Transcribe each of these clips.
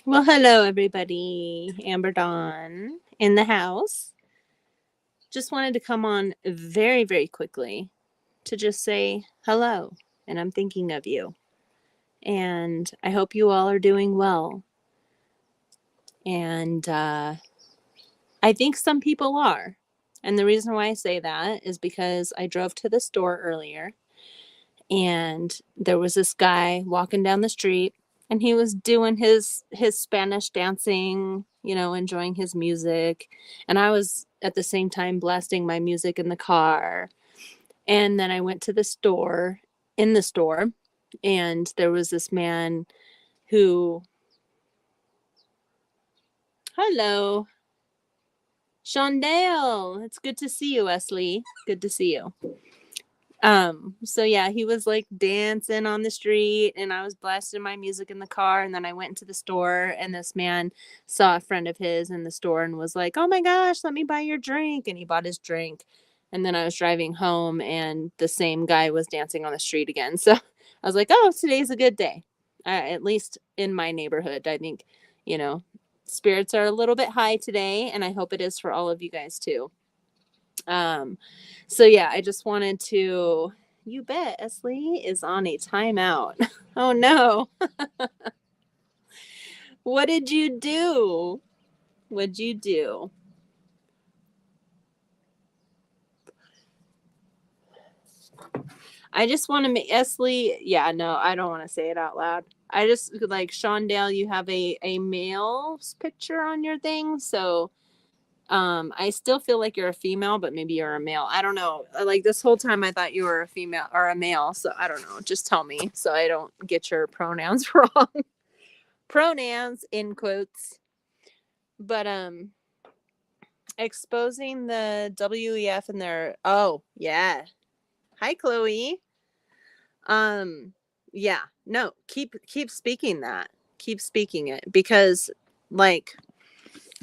Well, hello, everybody. Amber Dawn in the house. Just wanted to come on very, very quickly to just say hello, and I'm thinking of you. And I hope you all are doing well. And I think some people are. And the reason why I say that is because I drove to the store earlier and there was this guy walking down the street and he was doing his Spanish dancing, enjoying his music, and I was at the same time blasting my music in the car. And then I went to the store, in the store, and there was this man who, hello, Shondale, it's good to see you, Wesley. Good to see you. So yeah, he was like dancing on the street and I was blasting my music in the car, and then I went into the store and this man saw a friend of his in the store and was like, "Oh my gosh, let me buy your drink." And he bought his drink. And then I was driving home and the same guy was dancing on the street again. So I was like, "Oh, today's a good day." At least in my neighborhood. I think, you know, spirits are a little bit high today, and I hope it is for all of you guys too. Um, so yeah, I just wanted to. You bet, Esley is on a timeout. Oh no. What did you do? What'd you do? I just want to make Esley. Yeah, no, I don't want to say it out loud. I just like Shondale, you have a male's picture on your thing, so I still feel like you're a female, but maybe you're a male. I don't know. Like this whole time I thought you were a female or a male, so I don't know. Just tell me so I don't get your pronouns wrong. Pronouns in quotes. But exposing the WEF and their oh, yeah. Hi Chloe. Um yeah, no, keep speaking that. Keep speaking it because like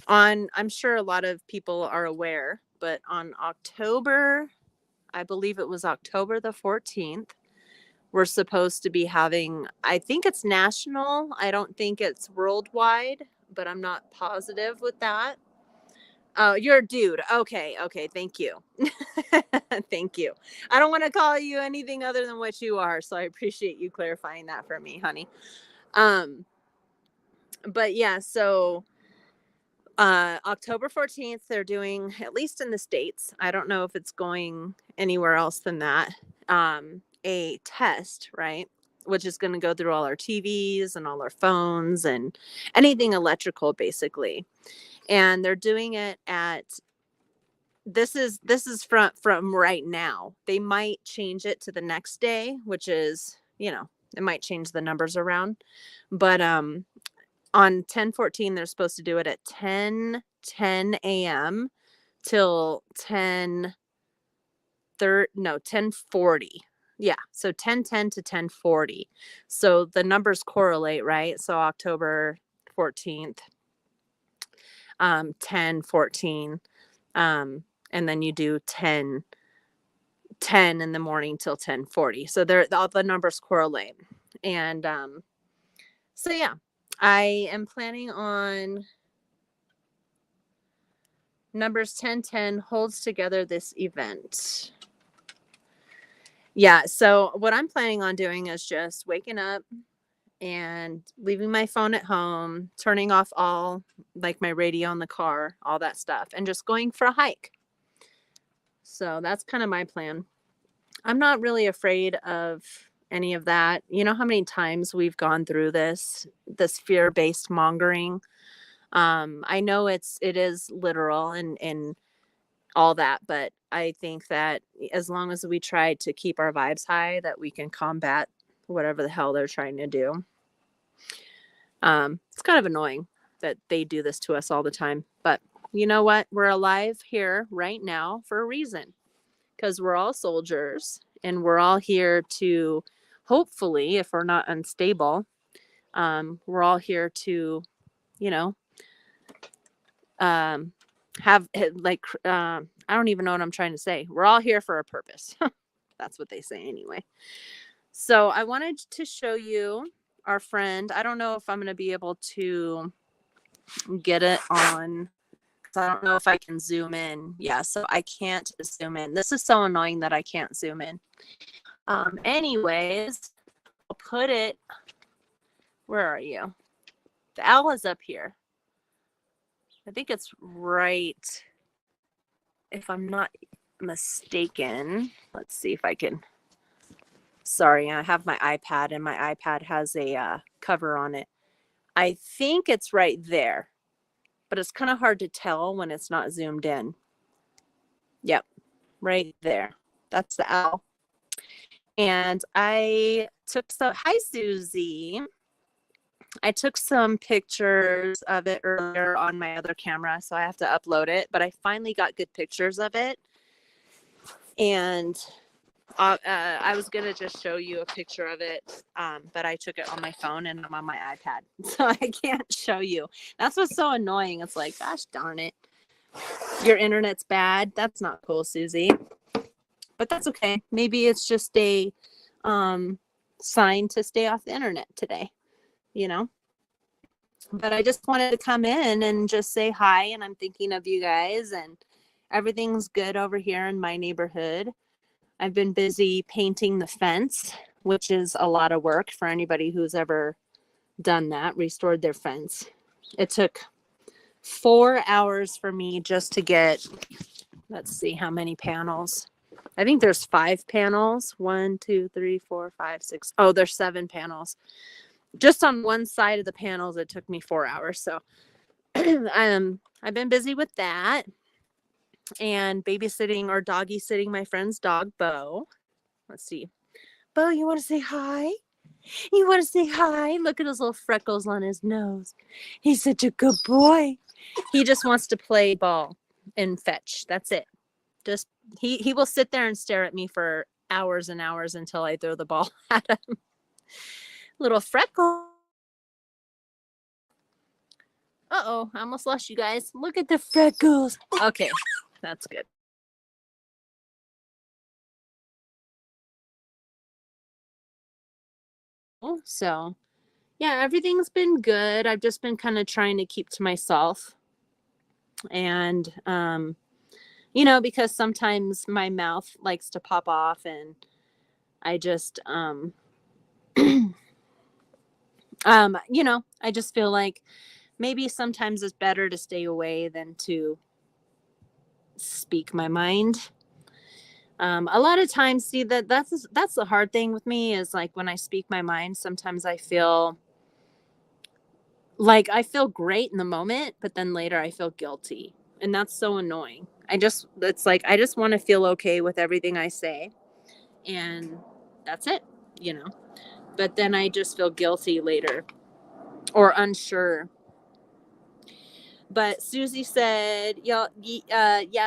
on I'm sure a lot of people are aware, but on October, I believe it was October the 14th, we're supposed to be having, I think it's national. I don't think it's worldwide, but I'm not positive with that. Oh, you're a dude. Okay. Okay. Thank you. Thank you. I don't want to call you anything other than what you are. So I appreciate you clarifying that for me, honey. Um, but yeah, so October 14th, they're doing, at least in the States, I don't know if it's going anywhere else than that, a test, right? Which is going to go through all our TVs and all our phones and anything electrical, basically. And they're doing it at this is from right now. They might change it to the next day, which is, it might change the numbers around. But on 10/14 they're supposed to do it at 10 a.m. till 10:40. Yeah, so 10:10 to 10:40. So the numbers correlate, right? So October 14th, 10:14, and then you do 10 in the morning till 10:40. So all the numbers correlate. And so yeah, I am planning on numbers 1010 holds together this event. Yeah, so what I'm planning on doing is just waking up and leaving my phone at home, turning off all like my radio in the car, all that stuff, and just going for a hike. So that's kind of my plan. I'm not really afraid of any of that. You know how many times we've gone through this fear-based mongering. I know it is literal and all that, but I think that as long as we try to keep our vibes high, that we can combat whatever the hell they're trying to do. It's kind of annoying that they do this to us all the time, but you know what? We're alive here right now for a reason, because we're all soldiers and we're all here to, hopefully, if we're not unstable, we're all here to, you know, have like, I don't even know what I'm trying to say. We're all here for a purpose. That's what they say anyway. So I wanted to show you our friend. I don't know if I'm going to be able to get it on. I don't know if I can zoom in. Yeah, so I can't zoom in. This is so annoying that I can't zoom in. Anyways, I'll put it. Where are you? The owl is up here. I think it's right. If I'm not mistaken, let's see if I can. Sorry, I have my iPad and my iPad has a cover on it. I think it's right there, but it's kind of hard to tell when it's not zoomed in. Yep, right there. That's the owl. And I took some, hi Susie. I took some pictures of it earlier on my other camera, so I have to upload it, but I finally got good pictures of it. And I was going to just show you a picture of it, but I took it on my phone and I'm on my iPad, so I can't show you. That's what's so annoying. It's like, gosh darn it. Your internet's bad. That's not cool, Susie. But that's okay. Maybe it's just a sign to stay off the internet today, you know? But I just wanted to come in and just say hi, and I'm thinking of you guys, and everything's good over here in my neighborhood. I've been busy painting the fence, which is a lot of work for anybody who's ever done that, restored their fence. It took 4 hours for me just to get, let's see how many panels. I think there's 5 panels. 1, 2, 3, 4, 5, 6. Oh, there's 7 panels. Just on one side of the panels, it took me 4 hours. So I've been busy with that and babysitting or doggy sitting my friend's dog, Bo. Let's see. Bo, you want to say hi? You want to say hi? Look at those little freckles on his nose. He's such a good boy. He just wants to play ball and fetch. That's it. Just he will sit there and stare at me for hours and hours until I throw the ball at him. Little freckle. Uh-oh, I almost lost you guys. Look at the freckles. Okay, that's good. So, yeah, everything's been good. I've just been kind of trying to keep to myself. And, you know, because sometimes my mouth likes to pop off and I just, you know, I just feel like maybe sometimes it's better to stay away than to speak my mind. A lot of times, see that's the hard thing with me is like when I speak my mind, sometimes I feel like I feel great in the moment, but then later I feel guilty. And that's so annoying. It's like, I just want to feel okay with everything I say. And that's it, you know, but then I just feel guilty later or unsure. But Susie said, yeah,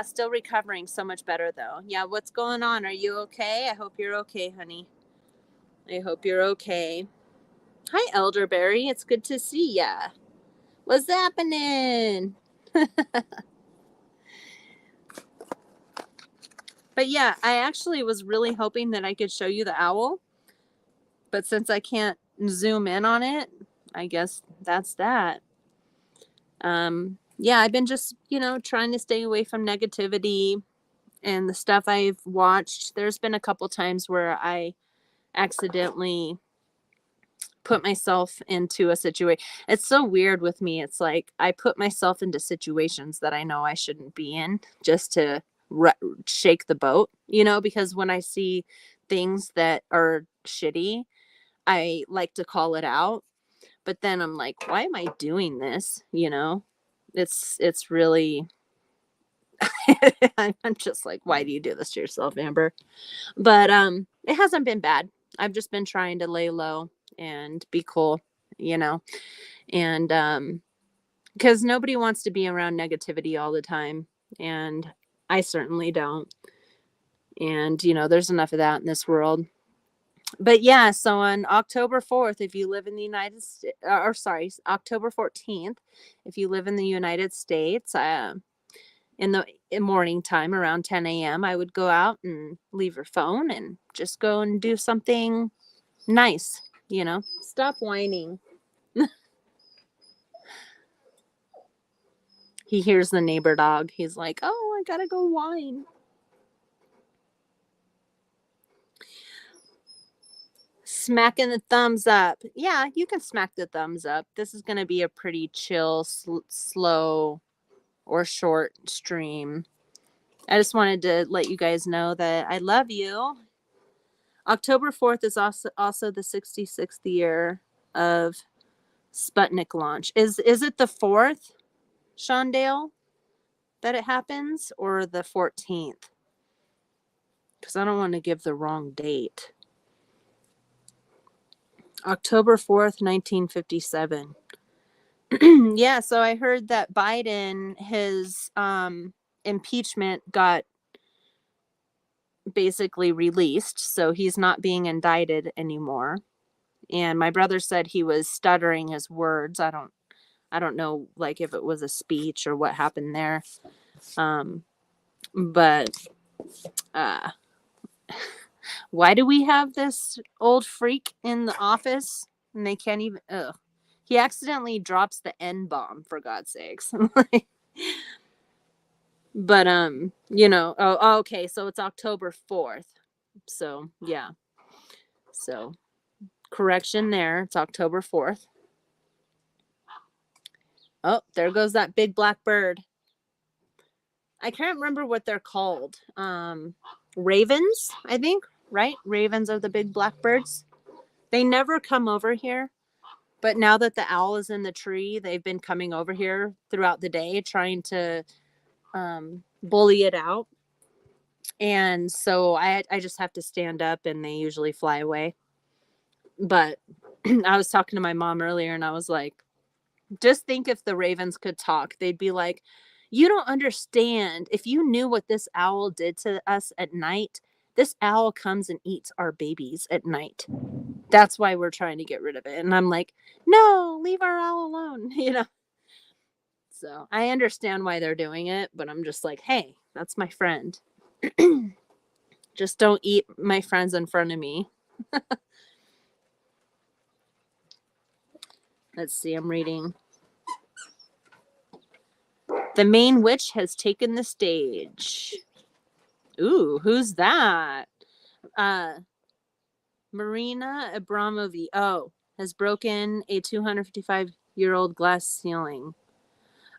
still recovering, so much better though. Yeah, what's going on? Are you okay? I hope you're okay, honey. I hope you're okay. Hi, Elderberry. It's good to see ya. What's happening? But yeah, I actually was really hoping that I could show you the owl. But since I can't zoom in on it, I guess that's that. Yeah, I've been just, you know, trying to stay away from negativity and the stuff I've watched. There's been a couple times where I accidentally put myself into a situation. It's so weird with me. It's like I put myself into situations that I know I shouldn't be in just to shake the boat, you know, because when I see things that are shitty, I like to call it out. But then I'm like, why am I doing this? You know, it's really, I'm just like, why do you do this to yourself, Amber? But it hasn't been bad. I've just been trying to lay low and be cool, you know, and because nobody wants to be around negativity all the time, and I certainly don't. And you know, there's enough of that in this world. But yeah, so on October 4th, if you live in the United States, or sorry, October 14th, if you live in the United States, in the morning time around 10 a.m., I would go out and leave your phone and just go and do something nice. Stop whining. He hears the neighbor dog. He's like, oh, I gotta go whine. Smacking the thumbs up. Yeah, you can smack the thumbs up. This is going to be a pretty chill, slow, or short stream. I just wanted to let you guys know that I love you. October 4th is also the 66th year of Sputnik launch. Is it the 4th, Shondale, that it happens, or the 14th? Because I don't want to give the wrong date. October 4th, 1957. Yeah, so I heard that Biden, his impeachment got basically released, so he's not being indicted anymore. And my brother said he was stuttering his words. I don't know, like, if it was a speech or what happened there. But why do we have this old freak in the office and they can't even he accidentally drops the N-bomb, for God's sakes. But okay, so it's October 4th. So yeah. So correction there. It's October 4th. Oh, there goes that big black bird. I can't remember what they're called. Ravens, I think, right? Ravens are the big black birds. They never come over here. But now that the owl is in the tree, they've been coming over here throughout the day trying to bully it out. And so I just have to stand up and they usually fly away. But I was talking to my mom earlier and I was like, just think if the ravens could talk, they'd be like, you don't understand. If you knew what this owl did to us at night, this owl comes and eats our babies at night. That's why we're trying to get rid of it. And I'm like, no, leave our owl alone, So I understand why they're doing it, but I'm just like, hey, that's my friend. Just don't eat my friends in front of me. Let's see, I'm reading. The main witch has taken the stage. Ooh, who's that? Marina Abramovic, has broken a 255-year-old glass ceiling.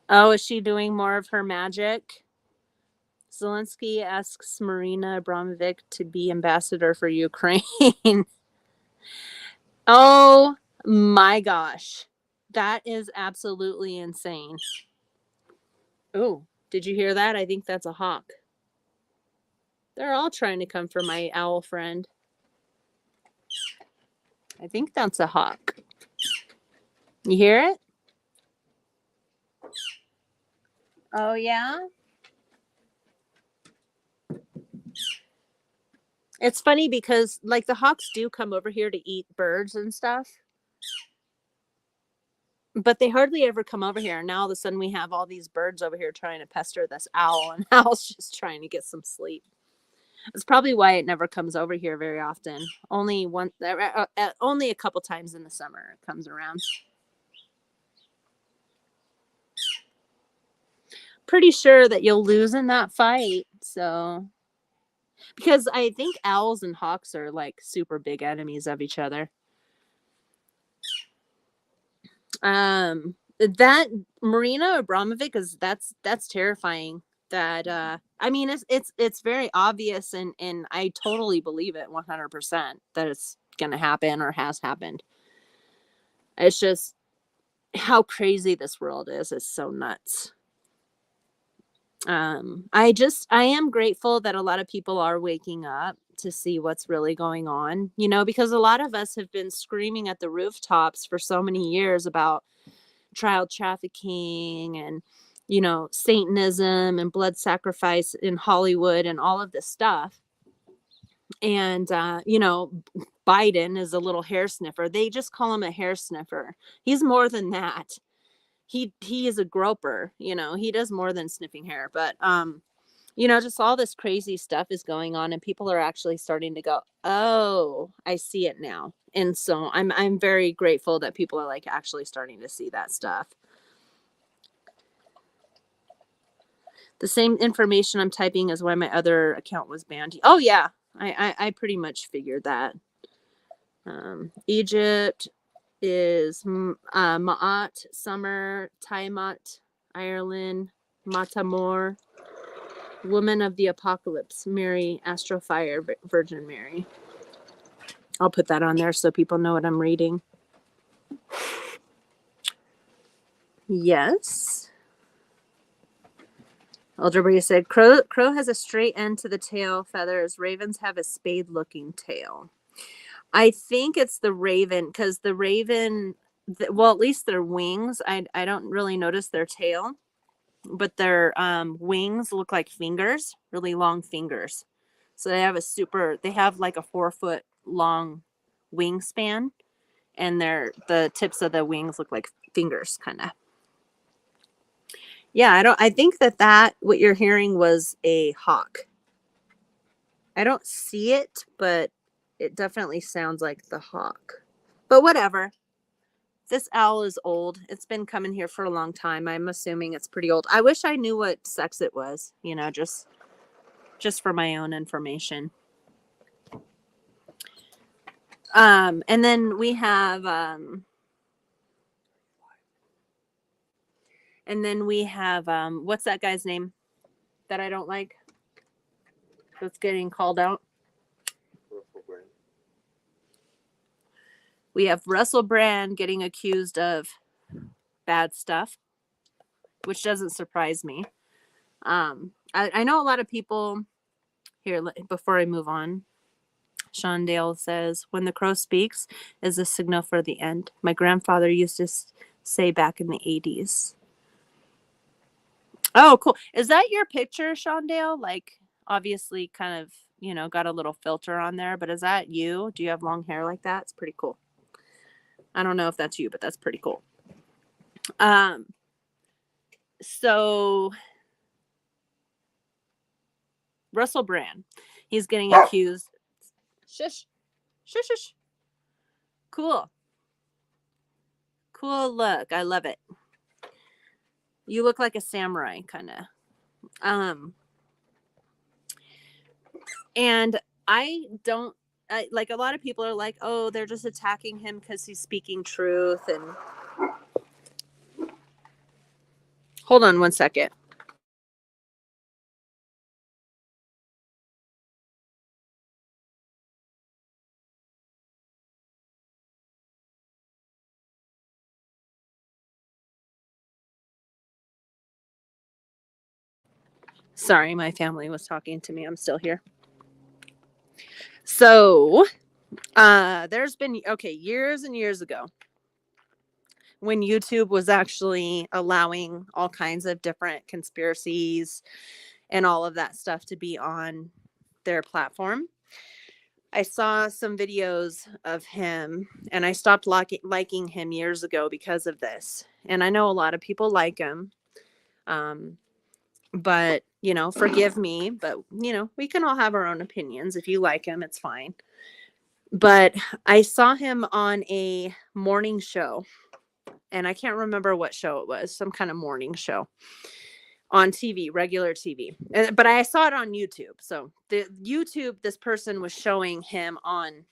Oh, is she doing more of her magic? Zelensky asks Marina Abramovic to be ambassador for Ukraine. Oh my gosh. That is absolutely insane. Oh, did you hear that? I think that's a hawk. They're all trying to come for my owl friend. I think that's a hawk. You hear it? Oh, yeah? It's funny because, like, the hawks do come over here to eat birds and stuff. But they hardly ever come over here. Now, all of a sudden, we have all these birds over here trying to pester this owl, and owl's just trying to get some sleep. It's probably why it never comes over here very often. Only a couple times in the summer it comes around. Pretty sure that you'll lose in that fight. So, because I think owls and hawks are like super big enemies of each other. That Marina Abramovic that's terrifying. That I mean, it's very obvious, and I totally believe it 100% that it's gonna happen or has happened. It's just how crazy this world is. It's so nuts. I am grateful that a lot of people are waking up to see what's really going on, because a lot of us have been screaming at the rooftops for so many years about child trafficking and, Satanism and blood sacrifice in Hollywood and all of this stuff. And, Biden is a little hair sniffer. They just call him a hair sniffer. He's more than that. He is a groper, he does more than sniffing hair. But just all this crazy stuff is going on, and people are actually starting to go, "Oh, I see it now." And so I'm very grateful that people are like actually starting to see that stuff. The same information I'm typing is why my other account was banned. Oh yeah, I pretty much figured that. Egypt is Ma'at, Summer, Tiamat, Ireland, Matamor, Woman of the Apocalypse, Mary, Astrofire, Virgin Mary. I'll put that on there so people know what I'm reading. Yes. Elderberry said, crow has a straight end to the tail feathers. Ravens have a spade-looking tail. I think it's the raven, because the raven, well, at least their wings, I don't really notice their tail, but their wings look like fingers, really long fingers. So they have like a 4-foot long wingspan, and the tips of the wings look like fingers, kind of. Yeah, I think that what you're hearing was a hawk. I don't see it, but it definitely sounds like the hawk. But whatever. This owl is old. It's been coming here for a long time. I'm assuming it's pretty old. I wish I knew what sex it was, just for my own information. And then we have what's that guy's name that I don't like? That's getting called out. We have Russell Brand getting accused of bad stuff, which doesn't surprise me. I know a lot of people here. Before I move on, Sean Dale says, "When the crow speaks is a signal for the end. My grandfather used to say back in the 80s. Oh, cool. Is that your picture, Sean Dale? Like, obviously kind of, got a little filter on there, but is that you? Do you have long hair like that? It's pretty cool. I don't know if that's you, but that's pretty cool. So Russell Brand, he's getting accused. Shush. Shush, shush. Cool look. I love it. You look like a samurai, kind of. And I don't like, a lot of people are like, oh, they're just attacking him because he's speaking truth. And hold on one second. Sorry, my family was talking to me. I'm still here. So, there's been, years and years ago, when YouTube was actually allowing all kinds of different conspiracies and all of that stuff to be on their platform, I saw some videos of him, and I stopped liking him years ago because of this. And I know a lot of people like him. But, forgive me, but, we can all have our own opinions. If you like him, it's fine. But I saw him on a morning show, and I can't remember what show it was, some kind of morning show on TV, regular TV. But I saw it on YouTube. So this person was showing him on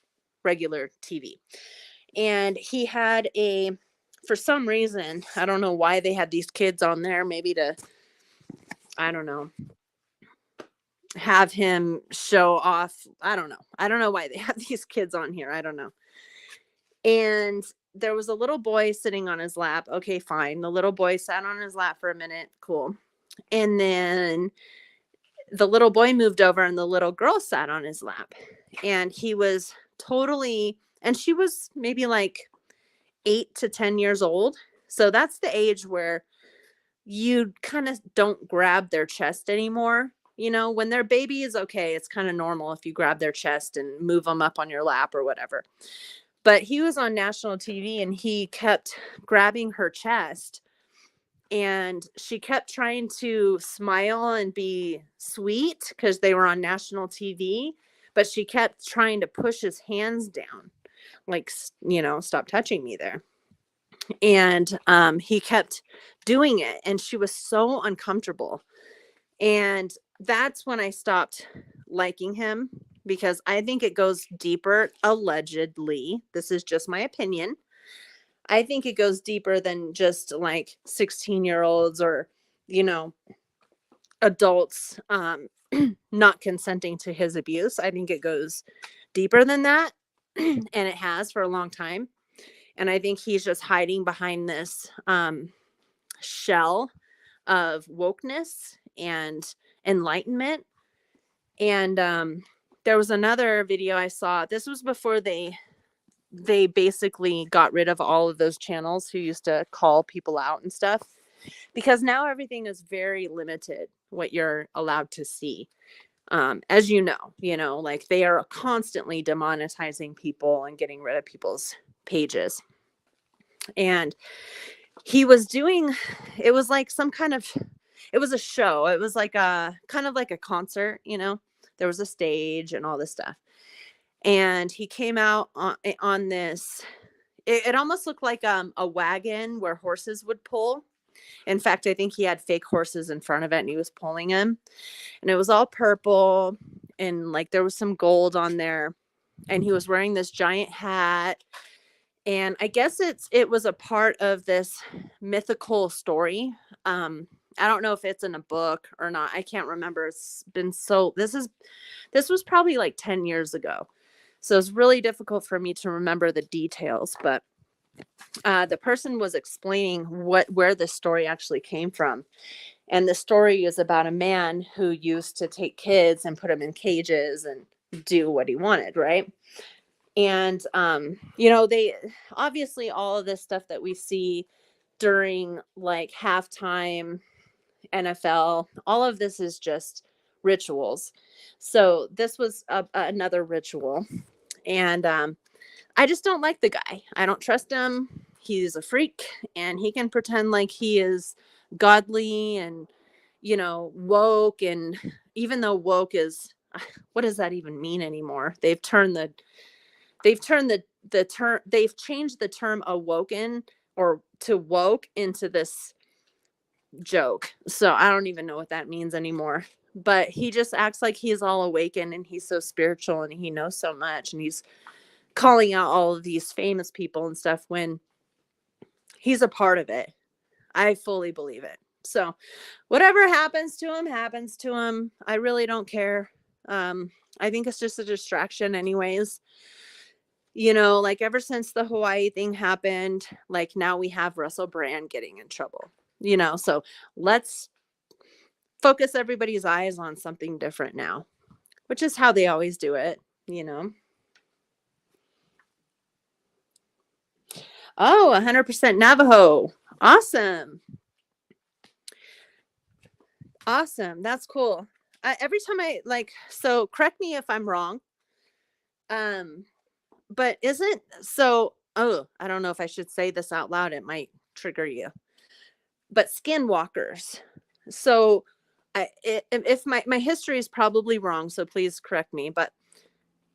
regular TV. And he had for some reason, I don't know why they had these kids on there, maybe to, I don't know, have him show off. I don't know why they have these kids on here. I don't know. And there was a little boy sitting on his lap. Okay, fine. The little boy sat on his lap for a minute. Cool. And then the little boy moved over and the little girl sat on his lap. And he was totally, and she was maybe like 8 to 10 years old. So that's the age where you kind of don't grab their chest anymore. When they're babies, okay, it's kind of normal if you grab their chest and move them up on your lap or whatever. But he was on national TV and he kept grabbing her chest and she kept trying to smile and be sweet because they were on national TV, but she kept trying to push his hands down, like, stop touching me there. And he kept doing it, and she was so uncomfortable. And that's when I stopped liking him, because I think it goes deeper, allegedly. This is just my opinion. I think it goes deeper than just like 16-year-olds or, you know, adults not consenting to his abuse. I think it goes deeper than that. And it has for a long time. And I think he's just hiding behind this shell of wokeness and enlightenment. And there was another video I saw. This was before they basically got rid of all of those channels who used to call people out and stuff, because now everything is very limited what you're allowed to see. As you know, like they are constantly demonetizing people and getting rid of people's pages. And he was doing, it was like it was a show. It was like a kind of like a concert, there was a stage and all this stuff. And he came out on this, it almost looked like a wagon where horses would pull. In fact, I think he had fake horses in front of it and he was pulling them. And it was all purple and like there was some gold on there. And he was wearing this giant hat. And I guess it was a part of this mythical story. I don't know if it's in a book or not. I can't remember. It's been this was probably like 10 years ago. So it's really difficult for me to remember the details, but the person was explaining where this story actually came from. And the story is about a man who used to take kids and put them in cages and do what he wanted, right? And they obviously, all of this stuff that we see during like halftime NFL, all of this is just rituals. So this was another ritual. And I just don't like the guy. I don't trust him. He's a freak, and he can pretend like he is godly and, woke. And even though woke is, what does that even mean anymore? They've changed the term awoken or to woke into this joke. So I don't even know what that means anymore. But he just acts like he's all awakened and he's so spiritual and he knows so much, and he's calling out all of these famous people and stuff when he's a part of it. I fully believe it. So whatever happens to him. I really don't care. I think it's just a distraction anyways. Like ever since the Hawaii thing happened, like now we have Russell Brand getting in trouble, so let's focus everybody's eyes on something different now, which is how they always do it, Oh, 100% Navajo. Awesome. Awesome. That's cool. Every time so correct me if I'm wrong. But I don't know if I should say this out loud. It might trigger you. But skinwalkers. So if my history is probably wrong, so please correct me, but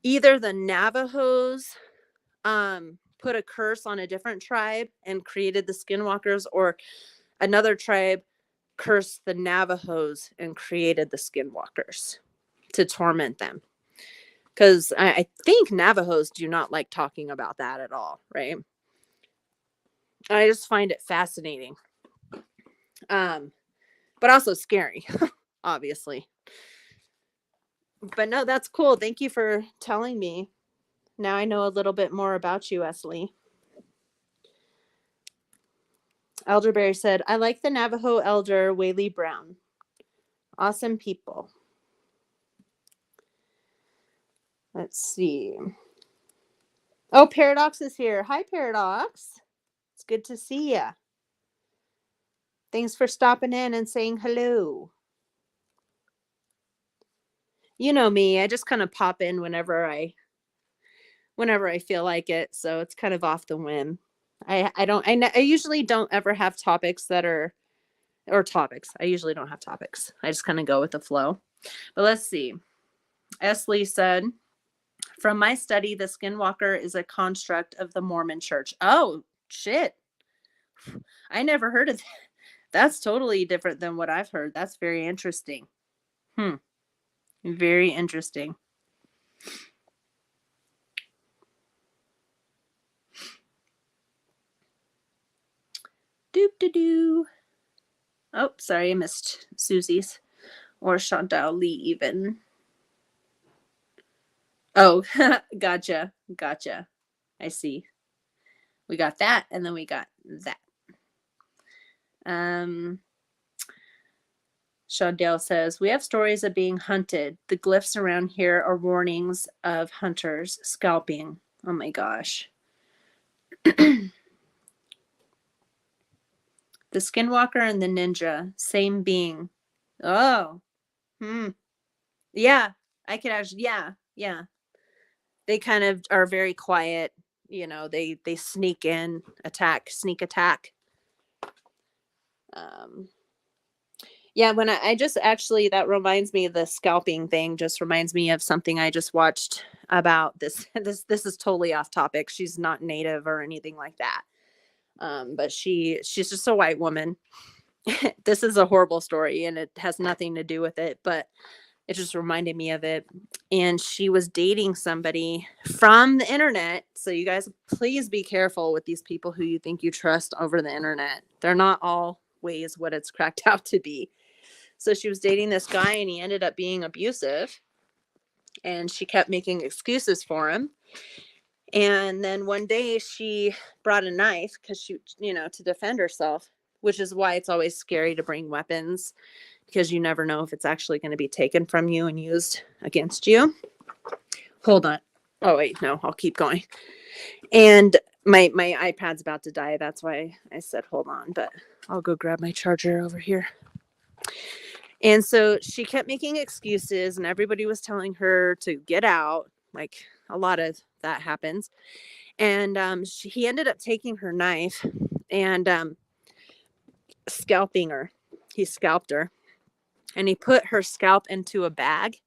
either the Navajos put a curse on a different tribe and created the skinwalkers, or another tribe cursed the Navajos and created the skinwalkers to torment them. Because I think Navajos do not like talking about that at all, right? I just find it fascinating. But also scary, obviously. But no, that's cool. Thank you for telling me. Now I know a little bit more about you, Esley. Elderberry said, I like the Navajo elder, Whaley Brown. Awesome people. Let's see. Oh, Paradox is here. Hi, Paradox. It's good to see ya. Thanks for stopping in and saying hello. You know me, I just kind of pop in whenever I feel like it. So it's kind of off the whim. I usually don't ever have topics that are or topics. I usually don't have topics. I just kind of go with the flow. But let's see. S. Lee said, from my study, the skinwalker is a construct of the Mormon church. Oh, shit. I never heard of that. That's totally different than what I've heard. That's very interesting. Very interesting. Doop doo doo. Oh, sorry, I missed Susie's or Chantal Lee even. Oh, gotcha. I see. We got that, and then we got that. Chantal says, we have stories of being hunted. The glyphs around here are warnings of hunters scalping. Oh my gosh. The skinwalker and the ninja, same being. Oh. Yeah. I could actually, yeah. They kind of are very quiet. You know, they sneak in, sneak attack. Yeah, when I just actually, that reminds me of the scalping thing, just reminds me of something I just watched about this. This is totally off topic. She's not native or anything like that. But she's just a white woman. This is a horrible story and it has nothing to do with it, but it just reminded me of it. And she was dating somebody from the internet. So you guys, please be careful with these people who you think you trust over the internet. They're not always what it's cracked out to be. So she was dating this guy and he ended up being abusive. And she kept making excuses for him. And then one day she brought a knife because she, to defend herself, which is why it's always scary to bring weapons, because you never know if it's actually going to be taken from you and used against you. Hold on. Oh, wait, no, I'll keep going. And my iPad's about to die. That's why I said hold on, but I'll go grab my charger over here. And so she kept making excuses and everybody was telling her to get out. Like a lot of that happens. And he ended up taking her knife and scalping her. He scalped her. And he put her scalp into a bag.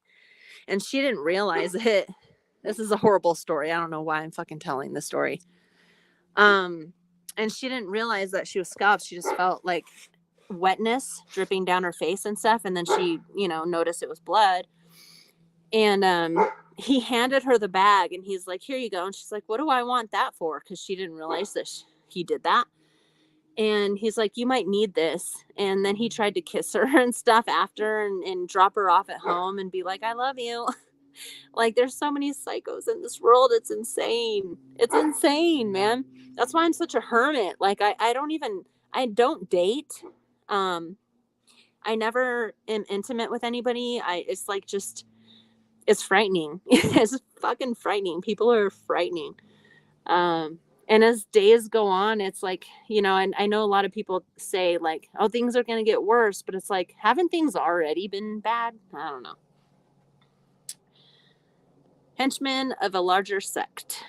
And she didn't realize it. This is a horrible story. I don't know why I'm fucking telling this story. And she didn't realize that she was scalped. She just felt like wetness dripping down her face and stuff. And then she, noticed it was blood. And he handed her the bag and he's like, here you go. And she's like, what do I want that for? Because she didn't realize that he did that. And he's like, you might need this. And then he tried to kiss her and stuff after and drop her off at home and be like, I love you. Like, there's so many psychos in this world. It's insane. It's insane, man. That's why I'm such a hermit. Like, I don't date. I never am intimate with anybody. It's like just, it's frightening. It's fucking frightening. People are frightening. And as days go on, it's like, and I know a lot of people say like, oh, things are going to get worse, but it's like, haven't things already been bad? I don't know. Henchmen of a larger sect.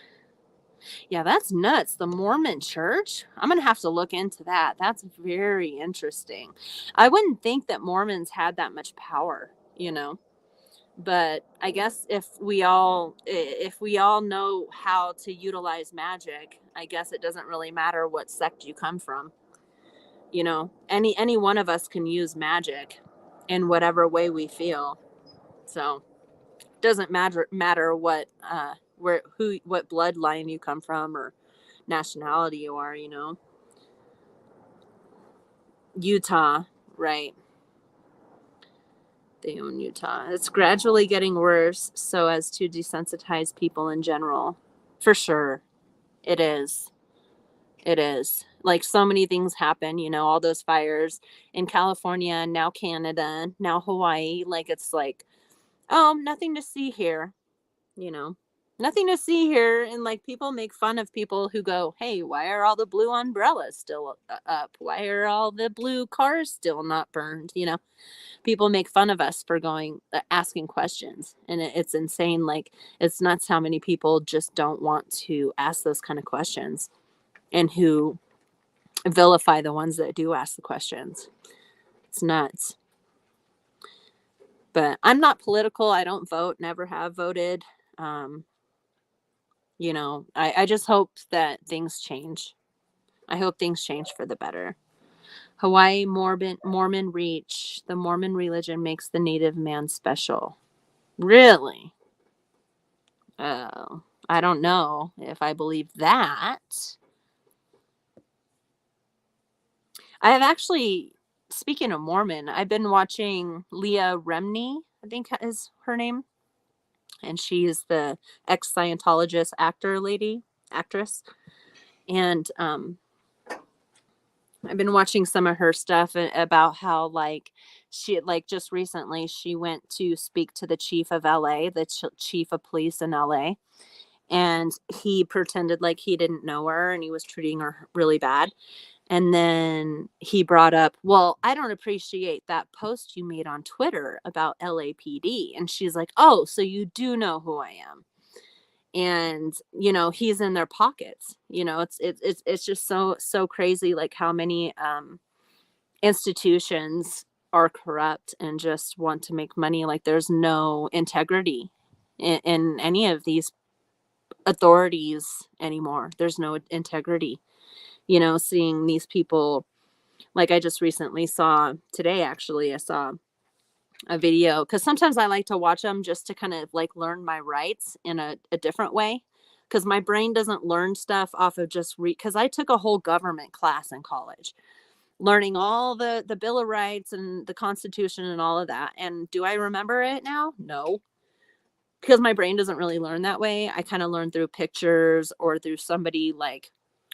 Yeah, that's nuts. The Mormon church? I'm going to have to look into that. That's very interesting. I wouldn't think that Mormons had that much power, but I guess if we all know how to utilize magic, I guess it doesn't really matter what sect you come from. Any one of us can use magic in whatever way we feel. So it doesn't matter what what bloodline you come from or nationality you are, Utah, right? They own Utah. It's gradually getting worse so as to desensitize people in general. For sure. It is. It is. Like so many things happen, all those fires in California, now Canada, now Hawaii. Like it's like, oh, nothing to see here, nothing to see here. And like people make fun of people who go, hey, why are all the blue umbrellas still up? Why are all the blue cars still not burned? People make fun of us for asking questions, and it's insane. Like it's nuts how many people just don't want to ask those kind of questions and who vilify the ones that do ask the questions. It's nuts. But I'm not political. I don't vote, never have voted. Um, I just hope that things change. I hope things change for the better. Hawaii Mormon reach. The Mormon religion makes the native man special. Really? Oh, I don't know if I believe that. I have actually, speaking of Mormon, I've been watching Leah Remini, I think is her name. And she is the ex-Scientologist actress. And I've been watching some of her stuff about how, like, she, like, just recently she went to speak to the chief of LA, the chief of police in LA, and he pretended like he didn't know her and he was treating her really bad. And then he brought up, well, I don't appreciate that post you made on Twitter about LAPD. And she's like, oh, so you do know who I am. And, he's in their pockets. It's just so crazy, like how many institutions are corrupt and just want to make money. Like there's no integrity in any of these authorities anymore. There's no integrity. Seeing these people, like I just recently saw today, actually, I saw a video because sometimes I like to watch them just to kind of like learn my rights in a different way. Because my brain doesn't learn stuff off of just because I took a whole government class in college, learning all the Bill of Rights and the Constitution and all of that. And do I remember it now? No, because my brain doesn't really learn that way. I kind of learn through pictures or through somebody like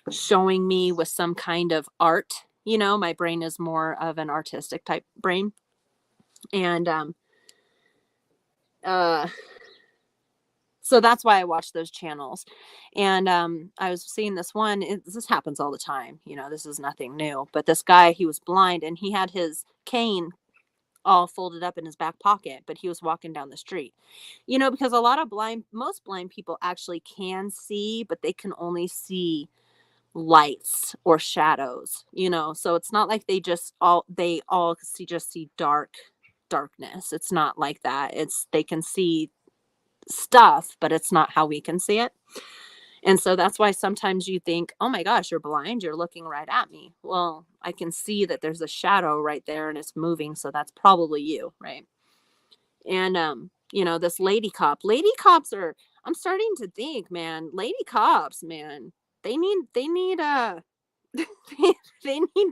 showing me with some kind of art. My brain is more of an artistic type brain. And so that's why I watch those channels. And I was seeing this one. This happens all the time. This is nothing new. But this guy, he was blind and he had his cane all folded up in his back pocket, but he was walking down the street. Because most blind people actually can see, but they can only see lights or shadows. So it's not like they all see darkness. It's not like that. They can see stuff, but it's not how we can see it. And so that's why sometimes you think, oh my gosh, you're blind, you're looking right at me. Well, I can see that there's a shadow right there and it's moving, so that's probably you, right? And this lady cops are, I'm starting to think, man, lady cops, man, they need they need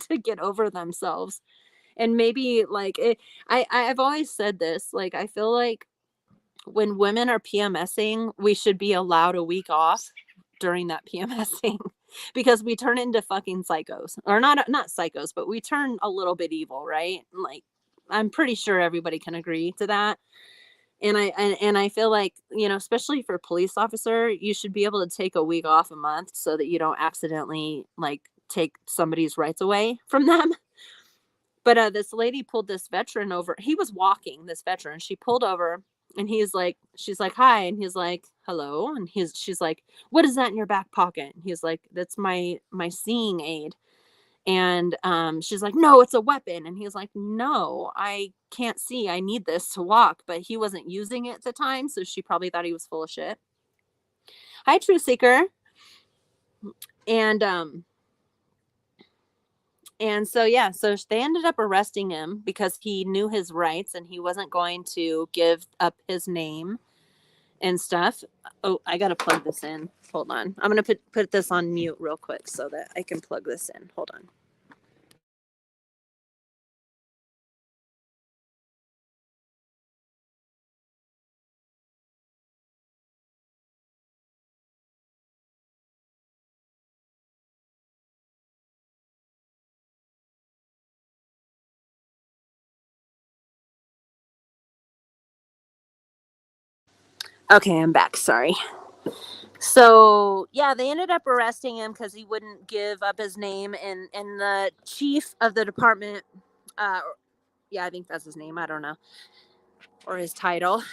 to get over themselves. And maybe like I've always said this, like I feel like when women are PMSing, we should be allowed a week off during that PMSing because we turn into fucking psychos, or not psychos, but we turn a little bit evil, right? Like I'm pretty sure everybody can agree to that. And I feel like, especially for a police officer, you should be able to take a week off a month so that you don't accidentally like take somebody's rights away from them. But this lady pulled this veteran over. He was walking, this veteran. She pulled over and she's like, hi. And he's like, hello. And she's like, what is that in your back pocket? And he's like, that's my seeing aid. And she's like, no, it's a weapon. And he's like, no, I can't see. I need this to walk. But he wasn't using it at the time. So she probably thought he was full of shit. Hi, True Seeker. And so, yeah, so they ended up arresting him because he knew his rights and he wasn't going to give up his name and stuff. Oh, I got to plug this in. Hold on. I'm going to put this on mute real quick so that I can plug this in. Hold on. Okay, I'm back. Sorry. So, yeah, they ended up arresting him because he wouldn't give up his name. And the chief of the department, yeah, I think that's his name. I don't know. Or his title.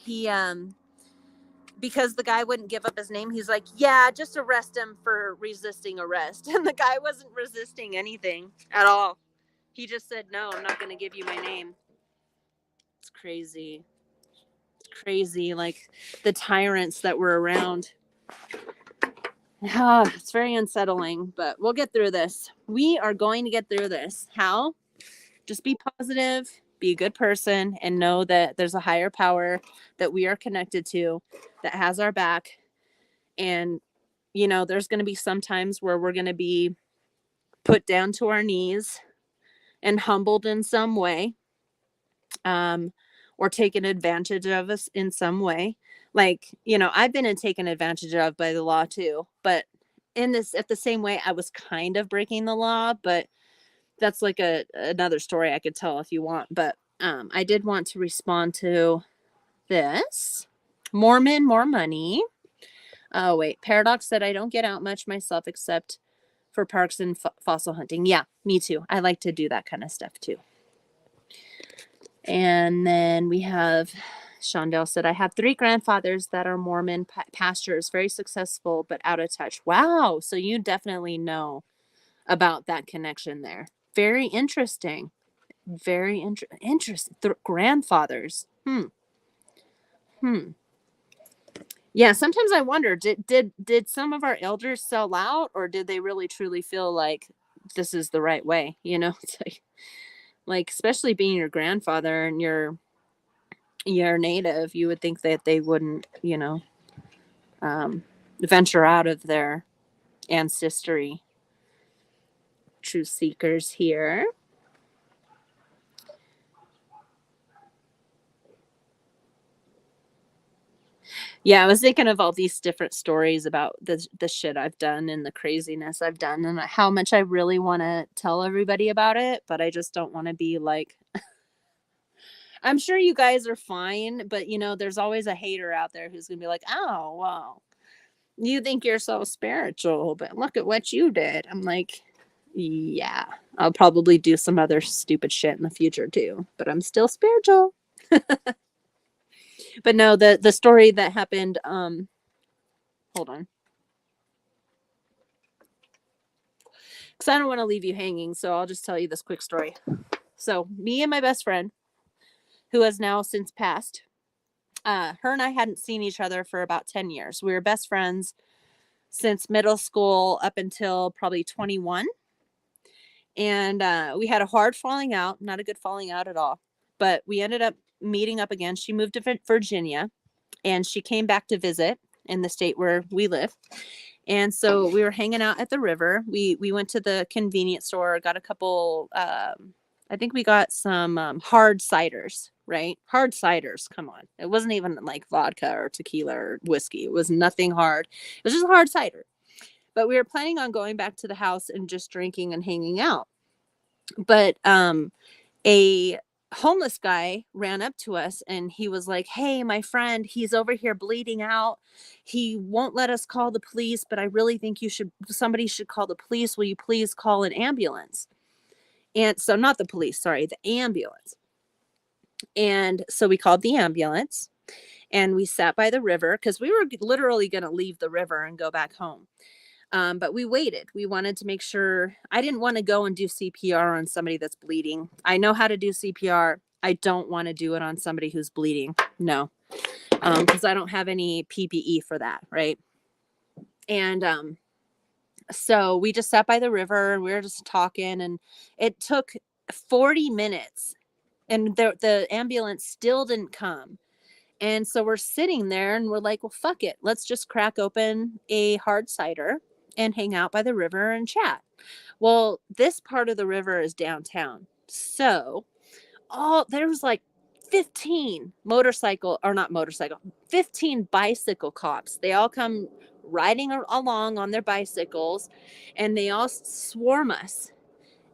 He, because the guy wouldn't give up his name, he's like, yeah, just arrest him for resisting arrest. And the guy wasn't resisting anything at all. He just said, no, I'm not going to give you my name. It's crazy. It's crazy. Like the tyrants that were around. It's very unsettling, but we'll get through this. We are going to get through this. How? Just be positive, be a good person, and know that there's a higher power that we are connected to that has our back. And, you know, there's going to be some times where we're going to be put down to our knees and humbled in some way, or taken advantage of us in some way. Like, you know, I've been taken advantage of by the law too, but in this, at the same way, I was kind of breaking the law, but that's like another story I could tell if you want. But I did want to respond to this. Mormon, more money. Oh, wait. Paradox said, I don't get out much myself except for parks and fossil hunting. Yeah, me too. I like to do that kind of stuff too. And then we have Shondell said, I have 3 grandfathers that are Mormon pastors, very successful, but out of touch. Wow. So you definitely know about that connection there. Very interesting. Very interesting. Grandfathers. Yeah, sometimes I wonder, did some of our elders sell out, or did they really truly feel like this is the right way? You know, it's like especially being your grandfather and you're native, you would think that they wouldn't, you know, venture out of their ancestry. Truth seekers here. Yeah, I was thinking of all these different stories about the shit I've done and the craziness I've done and how much I really want to tell everybody about it, but I just don't want to be like I'm sure you guys are fine, but you know, there's always a hater out there who's going to be like, "Oh, well, you think you're so spiritual, but look at what you did." I'm like, "Yeah, I'll probably do some other stupid shit in the future too, but I'm still spiritual." But no, the story that happened hold on. Cuz I don't want to leave you hanging, so I'll just tell you this quick story. So, me and my best friend, who has now since passed, her and I hadn't seen each other for about 10 years. We were best friends since middle school up until probably 21. And we had a hard falling out, not a good falling out at all. But we ended up meeting up again. She moved to Virginia and she came back to visit in the state where we live. And so we were hanging out at the river. We went to the convenience store, got a couple, I think we got some hard ciders, right? Hard ciders. Come on. It wasn't even like vodka or tequila or whiskey. It was nothing hard. It was just a hard cider. But we were planning on going back to the house and just drinking and hanging out. But a homeless guy ran up to us and he was like, "Hey, my friend, he's over here bleeding out. He won't let us call the police, but I really think somebody should call the police. Will you please call an ambulance?" And so not the police, sorry, the ambulance. And so we called the ambulance and we sat by the river because we were literally going to leave the river and go back home. But we waited. We wanted to make sure. I didn't want to go and do CPR on somebody that's bleeding. I know how to do CPR. I don't want to do it on somebody who's bleeding. No, because I don't have any PPE for that, right? And so we just sat by the river and we were just talking, and it took 40 minutes, and the ambulance still didn't come. And so we're sitting there and we're like, well, fuck it. Let's just crack open a hard cider and hang out by the river and chat. Well, this part of the river is downtown. So there was like 15 15 bicycle cops. They all come riding along on their bicycles and they all swarm us.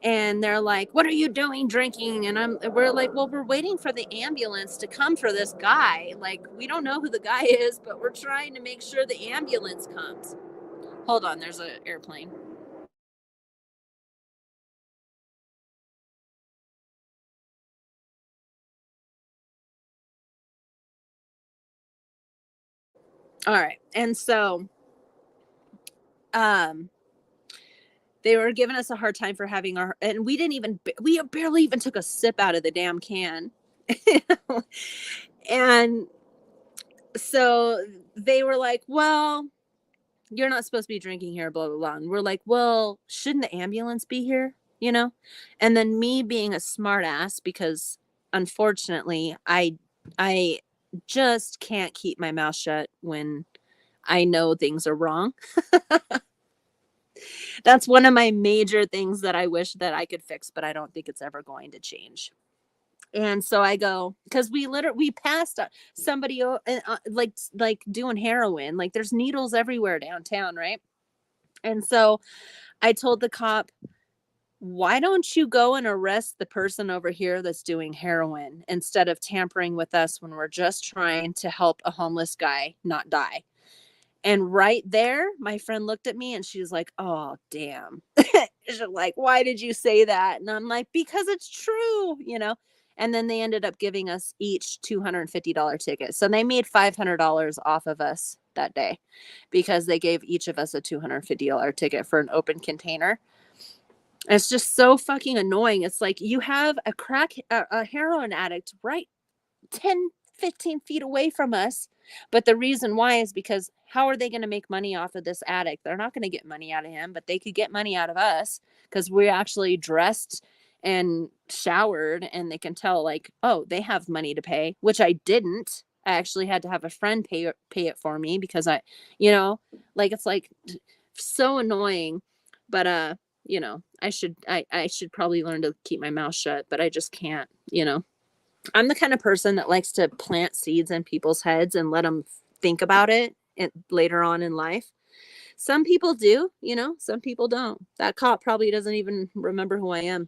And they're like, "What are you doing drinking?" And we're like, "Well, we're waiting for the ambulance to come for this guy. Like, we don't know who the guy is, but we're trying to make sure the ambulance comes." Hold on, there's an airplane. All right. And so, um, They were giving us a hard time for having and we barely even took a sip out of the damn can. And so they were like, well, you're not supposed to be drinking here, blah, blah, blah. And we're like, well, shouldn't the ambulance be here? You know? And then me being a smart ass, because unfortunately I just can't keep my mouth shut when I know things are wrong. That's one of my major things that I wish that I could fix, but I don't think it's ever going to change. And so I go, because we passed somebody like doing heroin, like there's needles everywhere downtown, right? And so I told the cop, why don't you go and arrest the person over here that's doing heroin instead of tampering with us when we're just trying to help a homeless guy not die? And right there, my friend looked at me and she was like, oh, damn. She's like, why did you say that? And I'm like, because it's true, you know? And then they ended up giving us each $250 tickets. So they made $500 off of us that day because they gave each of us a $250 ticket for an open container. It's just so fucking annoying. It's like you have a heroin addict right 10, 15 feet away from us. But the reason why is because how are they going to make money off of this addict? They're not going to get money out of him, but they could get money out of us because we're actually dressed and showered and they can tell like, oh, they have money to pay, which I didn't. I actually had to have a friend pay it for me because like it's like so annoying. But I should probably learn to keep my mouth shut, but I just can't, I'm the kind of person that likes to plant seeds in people's heads and let them think about it later on in life. Some people do, some people don't. That cop probably doesn't even remember who I am.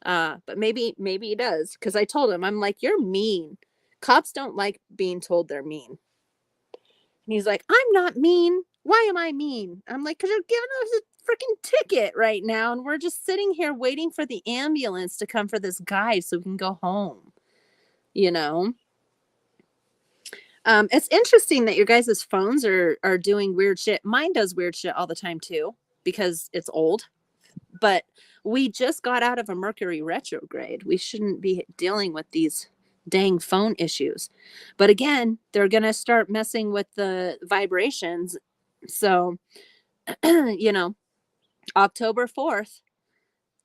But maybe he does. Cause I told him, I'm like, you're mean. Cops don't like being told they're mean. And he's like, I'm not mean. Why am I mean? I'm like, cause you're giving us a freaking ticket right now. And we're just sitting here waiting for the ambulance to come for this guy so we can go home. It's interesting that your guys' phones are doing weird shit. Mine does weird shit all the time too, because it's old. But we just got out of a Mercury retrograde. We shouldn't be dealing with these dang phone issues. But again, they're going to start messing with the vibrations. So, October 4th,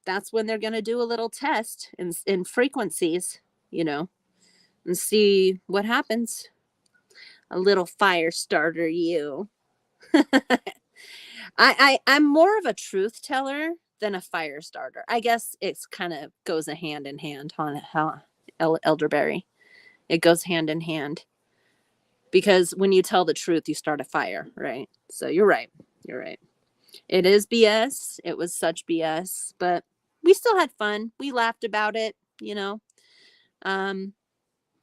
that's when they're going to do a little test in frequencies, and see what happens. A little fire starter, you. I'm more of a truth teller than a fire starter. I guess it's kind of goes hand in hand, elderberry. It goes hand in hand because when you tell the truth, you start a fire, right? So you're right. It is BS. It was such BS, but we still had fun. We laughed about it,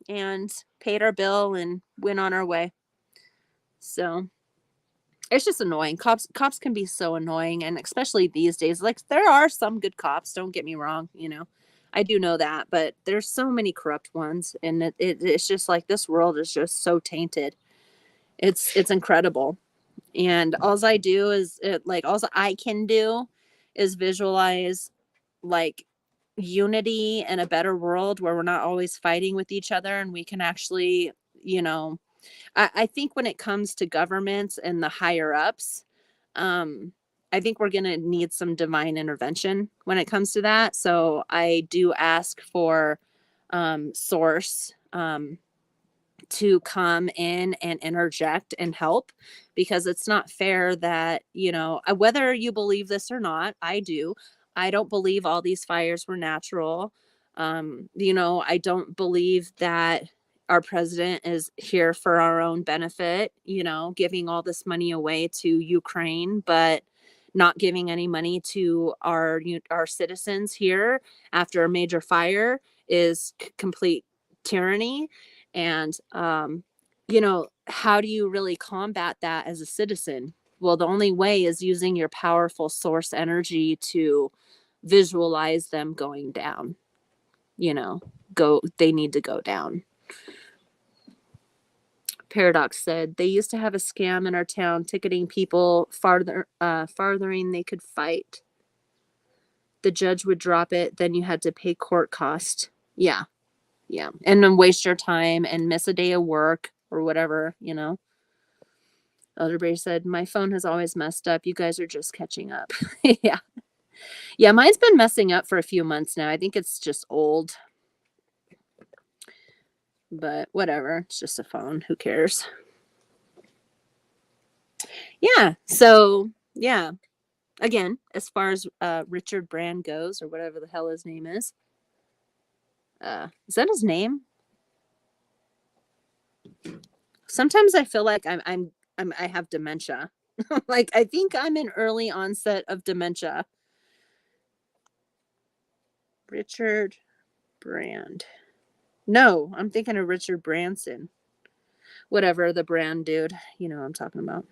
and paid our bill and went on our way. So it's just annoying. Cops can be so annoying, and especially these days. Like there are some good cops, don't get me wrong, I do know that, but there's so many corrupt ones, and it's just like this world is just so tainted. It's incredible. And all I can do is visualize like unity and a better world where we're not always fighting with each other, and we can actually, I think when it comes to governments and the higher ups, I think we're going to need some divine intervention when it comes to that. So I do ask for source to come in and interject and help, because it's not fair that, whether you believe this or not, I don't believe all these fires were natural. I don't believe that our president is here for our own benefit, giving all this money away to Ukraine, but not giving any money to our citizens here after a major fire is complete tyranny. And, how do you really combat that as a citizen? Well, the only way is using your powerful source energy to visualize them going down. They need to go down. Paradox said, they used to have a scam in our town, ticketing people farthering they could fight. The judge would drop it, then you had to pay court cost. Yeah. Yeah. And then waste your time and miss a day of work or whatever, you know. Elderberry said, my phone has always messed up. You guys are just catching up. Yeah. Yeah, mine's been messing up for a few months now. I think it's just old. But whatever. It's just a phone. Who cares? Yeah. So, yeah. Again, as far as Richard Brand goes, or whatever the hell his name is that his name? Sometimes I feel like I have dementia. Like, I think I'm in early onset of dementia. Richard Brand. No, I'm thinking of Richard Branson. Whatever, the Brand dude. You know what I'm talking about.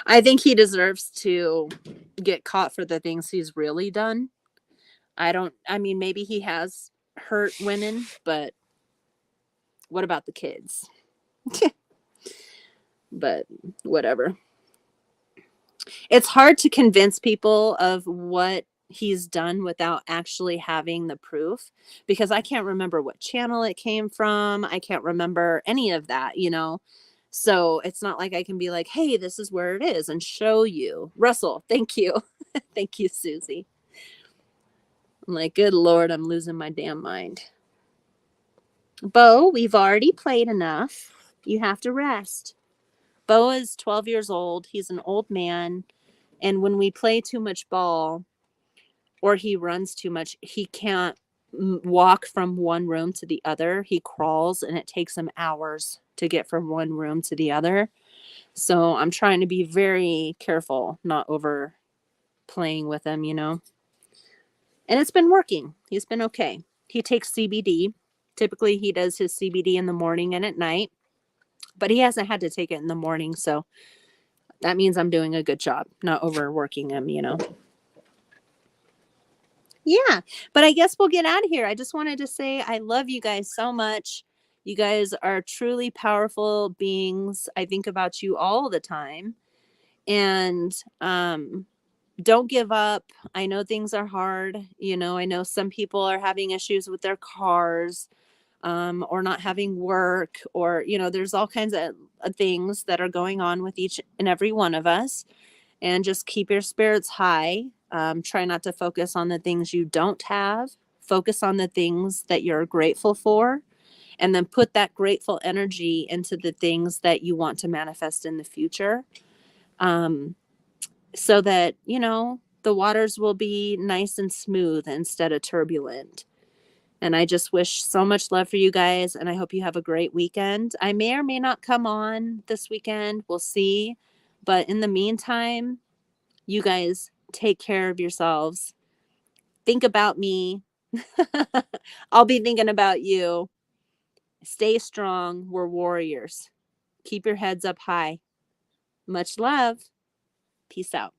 I think he deserves to get caught for the things he's really done. I mean, maybe he has hurt women, but what about the kids? But whatever. It's hard to convince people of what he's done without actually having the proof, because I can't remember what channel it came from. I can't remember any of that, you know? So it's not like I can be like, hey, this is where it is and show you. Russell, thank you. Thank you, Susie. I'm like, good Lord, I'm losing my damn mind. Bo, we've already played enough. You have to rest. Bo is 12 years old. He's an old man. And when we play too much ball or he runs too much, he can't walk from one room to the other. He crawls and it takes him hours to get from one room to the other. So I'm trying to be very careful, not over playing with him, you know. And it's been working. He's been okay. He takes CBD. Typically, he does his CBD in the morning and at night, but he hasn't had to take it in the morning. So that means I'm doing a good job, not overworking him, you know. Yeah, but I guess we'll get out of here. I just wanted to say I love you guys so much. You guys are truly powerful beings. I think about you all the time. And don't give up. I know things are hard. You know, I know some people are having issues with their cars, or not having work, or, you know, there's all kinds of things that are going on with each and every one of us. And just keep your spirits high. Try not to focus on the things you don't have. Focus on the things that you're grateful for. And then put that grateful energy into the things that you want to manifest in the future. So that, you know, the waters will be nice and smooth instead of turbulent. And I just wish so much love for you guys. And I hope you have a great weekend. I may or may not come on this weekend. We'll see. But in the meantime, you guys take care of yourselves. Think about me. I'll be thinking about you. Stay strong. We're warriors. Keep your heads up high. Much love. Peace out.